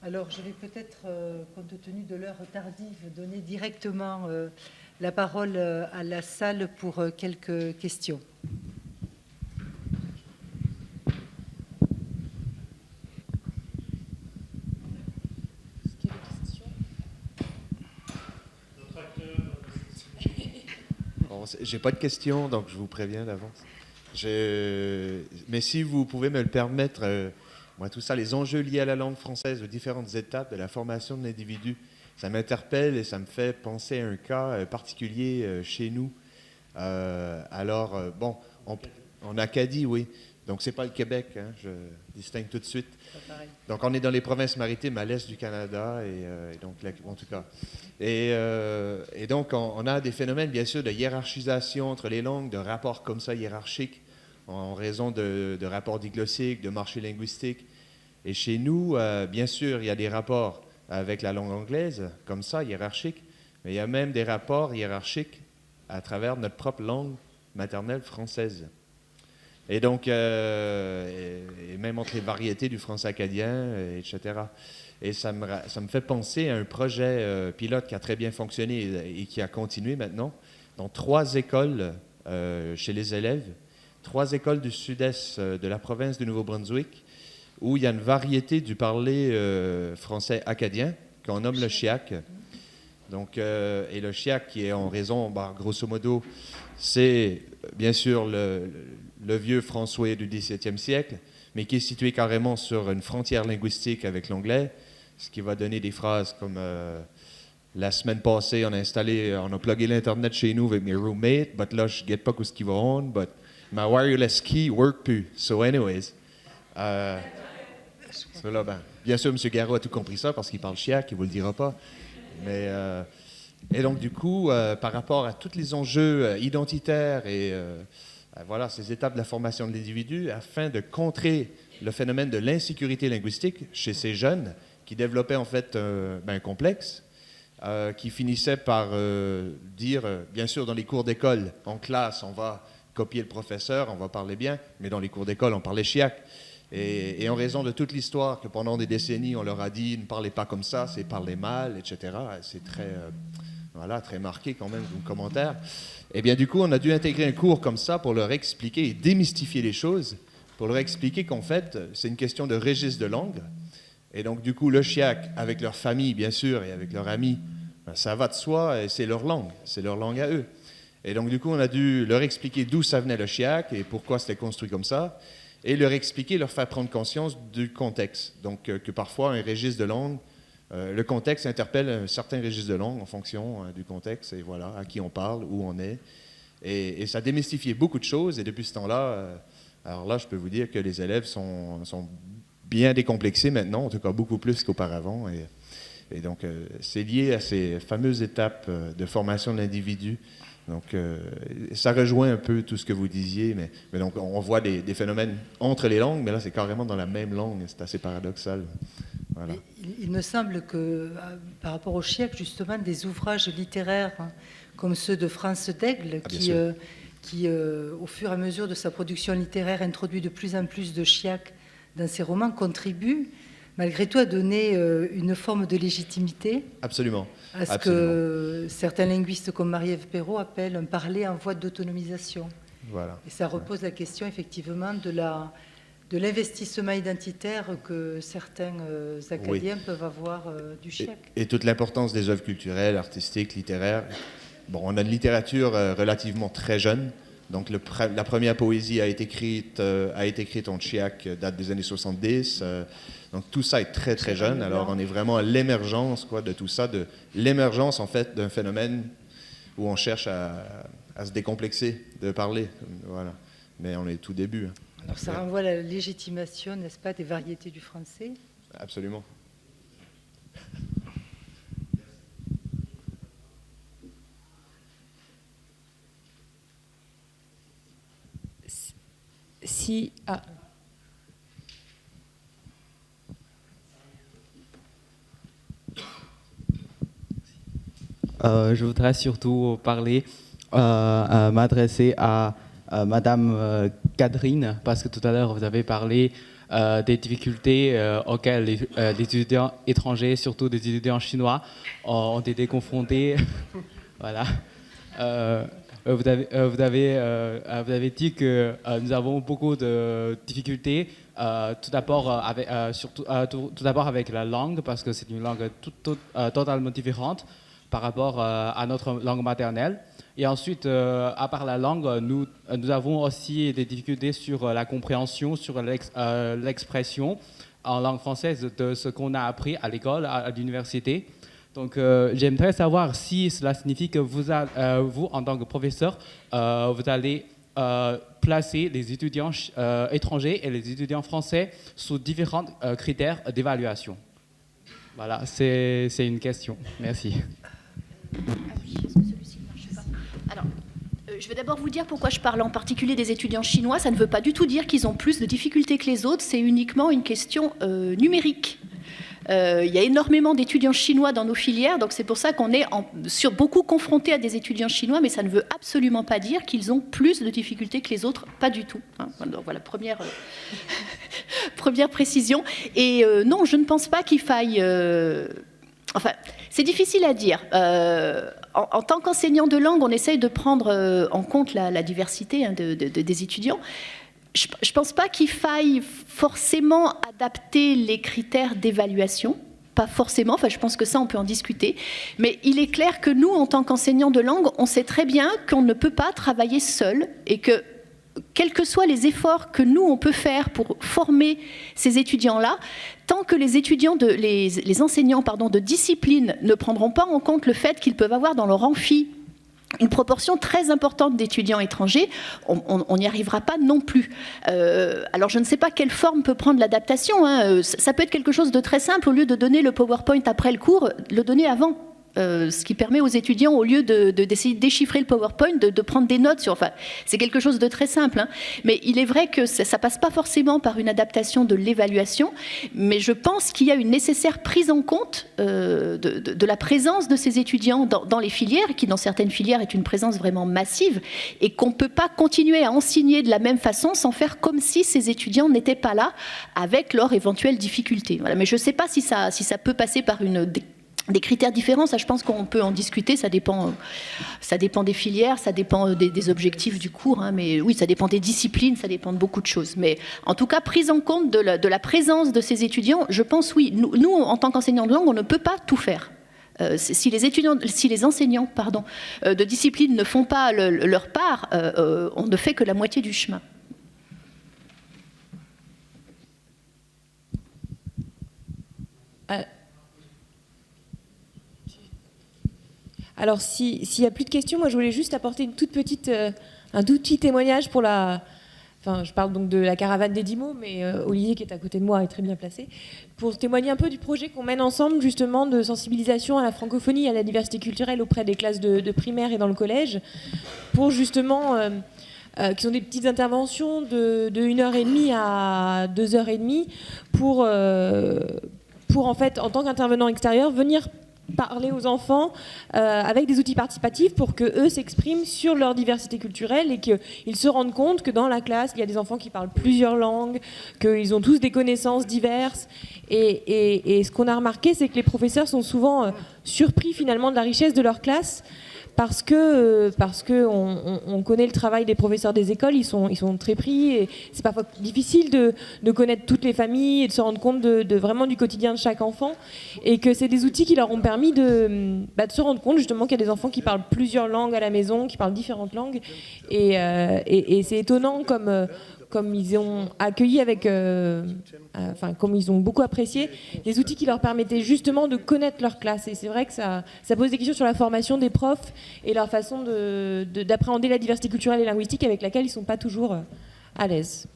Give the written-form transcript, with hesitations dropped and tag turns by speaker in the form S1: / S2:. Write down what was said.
S1: Alors, je vais peut-être, compte tenu de l'heure tardive, donner directement la parole à la salle pour quelques questions.
S2: Bon, j'ai pas de questions, donc je vous préviens d'avance. Mais si vous pouvez me le permettre, moi, tout ça, les enjeux liés à la langue française, aux différentes étapes de la formation de l'individu, ça m'interpelle et ça me fait penser à un cas particulier chez nous. Bon, en Acadie, oui. Donc, c'est pas le Québec, hein, je distingue tout de suite. Donc, on est dans les provinces maritimes à l'est du Canada, et donc, en tout cas. Et donc, on a des phénomènes, bien sûr, de hiérarchisation entre les langues, de rapports comme ça hiérarchiques, en raison de rapports diglossiques, de marché linguistique. Et chez nous, bien sûr, il y a des rapports avec la langue anglaise, comme ça, hiérarchiques, mais il y a même des rapports hiérarchiques à travers notre propre langue maternelle française. Et donc, et même entre les variétés du français acadien, etc. Et ça me fait penser à un projet pilote qui a très bien fonctionné et qui a continué maintenant, dans 3 écoles chez les élèves, 3 écoles du sud-est de la province du Nouveau-Brunswick, où il y a une variété du parler français acadien, qu'on nomme le chiac. Donc, et le chiac, qui est en raison, grosso modo, c'est bien sûr le vieux français du XVIIe siècle, mais qui est situé carrément sur une frontière linguistique avec l'anglais, ce qui va donner des phrases comme la semaine passée, on a plugué l'Internet chez nous avec mes roommates, but là, je ne guette pas ce qui va on, but ma wireless key ne work plus. So anyways, bien sûr, M. Garot a tout compris ça parce qu'il parle chiac, il ne vous le dira pas. Mais, et donc, du coup, par rapport à tous les enjeux identitaires et voilà, ces étapes de la formation de l'individu, afin de contrer le phénomène de l'insécurité linguistique chez ces jeunes qui développaient en fait un complexe, qui finissait par dire, bien sûr, dans les cours d'école, en classe, on va copier le professeur, on va parler bien, mais dans les cours d'école, on parlait chiac. Et en raison de toute l'histoire que pendant des décennies, on leur a dit « ne parlez pas comme ça, c'est parler mal », etc. C'est très, très marqué quand même comme commentaire. Et bien du coup, on a dû intégrer un cours comme ça pour leur expliquer et démystifier les choses, pour leur expliquer qu'en fait, c'est une question de registre de langue. Et donc du coup, le chiac, avec leur famille, bien sûr, et avec leurs amis, ça va de soi, et c'est leur langue à eux. Et donc du coup, on a dû leur expliquer d'où ça venait le chiac et pourquoi c'était construit comme ça, et leur expliquer, leur faire prendre conscience du contexte. Donc, que parfois, un registre de langue, le contexte interpelle un certain registre de langue en fonction du contexte, et voilà, à qui on parle, où on est. Et ça démystifiait beaucoup de choses, et depuis ce temps-là, alors là, je peux vous dire que les élèves sont bien décomplexés maintenant, en tout cas beaucoup plus qu'auparavant. Et donc, c'est lié à ces fameuses étapes de formation de l'individu. Donc, ça rejoint un peu tout ce que vous disiez, mais donc on voit des phénomènes entre les langues, mais là c'est carrément dans la même langue, c'est assez paradoxal. Voilà.
S1: Il me semble que, par rapport au chiac, justement, des ouvrages littéraires comme ceux de France Daigle, qui au fur et à mesure de sa production littéraire, introduit de plus en plus de chiac dans ses romans, contribuent malgré tout à donner une forme de légitimité.
S2: Absolument.
S1: À ce que certains linguistes comme Marie-Ève Perrault appellent un parler en voie d'autonomisation.
S2: Voilà.
S1: Et ça repose la question effectivement de l'investissement identitaire que certains acadiens peuvent avoir du chiac.
S2: Et toute l'importance des œuvres culturelles, artistiques, littéraires. Bon, on a une littérature relativement très jeune. Donc la première poésie a été écrite en chiac, date des années 70. Donc tout ça est très très jeune. Alors on est vraiment à l'émergence de tout ça, de l'émergence en fait d'un phénomène où on cherche à se décomplexer de parler. Voilà. Mais on est au tout début.
S1: Alors ça renvoie à la légitimation, n'est-ce pas, des variétés du français?
S2: Absolument.
S3: Si... Ah. Je voudrais surtout m'adresser à Madame Catherine, parce que tout à l'heure vous avez parlé des difficultés auxquelles les étudiants étrangers, surtout des étudiants chinois, ont été confrontés. Voilà. Vous avez dit que nous avons beaucoup de difficultés, tout d'abord avec la langue, parce que c'est une langue totalement différente par rapport à notre langue maternelle. Et ensuite, à part la langue, nous avons aussi des difficultés sur la compréhension, sur l'expression en langue française de ce qu'on a appris à l'école, à l'université. Donc, j'aimerais savoir si cela signifie que vous, en tant que professeur, vous allez placer les étudiants étrangers et les étudiants français sous différents critères d'évaluation. Voilà, c'est une question. Merci.
S4: Ah oui, est-ce que celui-ci ne marche pas ? Alors, je vais d'abord vous dire pourquoi je parle en particulier des étudiants chinois. Ça ne veut pas du tout dire qu'ils ont plus de difficultés que les autres, c'est uniquement une question numérique. Il y a énormément d'étudiants chinois dans nos filières, donc c'est pour ça qu'on est beaucoup confrontés à des étudiants chinois, mais ça ne veut absolument pas dire qu'ils ont plus de difficultés que les autres, pas du tout. Hein. Donc voilà, première précision. Et non, je ne pense pas qu'il faille... Enfin, c'est difficile à dire. En tant qu'enseignant de langue, on essaye de prendre en compte la diversité des étudiants. Je ne pense pas qu'il faille forcément adapter les critères d'évaluation. Pas forcément, enfin, je pense que ça, on peut en discuter. Mais il est clair que nous, en tant qu'enseignants de langue, on sait très bien qu'on ne peut pas travailler seul et que, quels que soient les efforts que nous, on peut faire pour former ces étudiants-là, tant que les enseignants de discipline ne prendront pas en compte le fait qu'ils peuvent avoir dans leur amphi une proportion très importante d'étudiants étrangers, on n'y arrivera pas non plus. Alors je ne sais pas quelle forme peut prendre l'adaptation. Hein. Ça peut être quelque chose de très simple. Au lieu de donner le PowerPoint après le cours, le donner avant. Ce qui permet aux étudiants, au lieu d'essayer de déchiffrer le PowerPoint, de prendre des notes sur... Enfin, c'est quelque chose de très simple. Hein. Mais il est vrai que ça passe pas forcément par une adaptation de l'évaluation, mais je pense qu'il y a une nécessaire prise en compte de la présence de ces étudiants dans les filières, qui dans certaines filières est une présence vraiment massive, et qu'on ne peut pas continuer à enseigner de la même façon sans faire comme si ces étudiants n'étaient pas là avec leurs éventuelles difficultés. Voilà. Mais je ne sais pas si ça peut passer par des critères différents, ça je pense qu'on peut en discuter, ça dépend des filières, ça dépend des objectifs du cours, hein, mais oui, ça dépend des disciplines, ça dépend de beaucoup de choses. Mais en tout cas, prise en compte de la présence de ces étudiants, je pense oui. Nous en tant qu'enseignants de langue, on ne peut pas tout faire. Si les enseignants de discipline ne font pas leur part, on ne fait que la moitié du chemin.
S5: Alors, s'il n'y a plus de questions, moi, je voulais juste apporter un tout petit témoignage pour je parle donc de la caravane des 10 mots, mais Olivier, qui est à côté de moi, est très bien placé, pour témoigner un peu du projet qu'on mène ensemble, justement, de sensibilisation à la francophonie et à la diversité culturelle auprès des classes de primaire et dans le collège, pour justement... qui sont des petites interventions de 1h30 à 2h30 pour en fait, en tant qu'intervenant extérieur, venir parler aux enfants avec des outils participatifs pour qu'eux s'expriment sur leur diversité culturelle et qu'ils se rendent compte que dans la classe, il y a des enfants qui parlent plusieurs langues, qu'ils ont tous des connaissances diverses. Et ce qu'on a remarqué, c'est que les professeurs sont souvent surpris finalement de la richesse de leur classe parce que on connaît le travail des professeurs des écoles, ils sont très pris et c'est parfois difficile de connaître toutes les familles et de se rendre compte de vraiment du quotidien de chaque enfant, et que c'est des outils qui leur ont permis de se rendre compte justement qu'il y a des enfants qui parlent plusieurs langues à la maison, qui parlent différentes langues, et c'est étonnant comme ils ont accueilli comme ils ont beaucoup apprécié les outils qui leur permettaient justement de connaître leur classe. Et c'est vrai que ça pose des questions sur la formation des profs et leur façon d'appréhender la diversité culturelle et linguistique avec laquelle ils ne sont pas toujours à l'aise.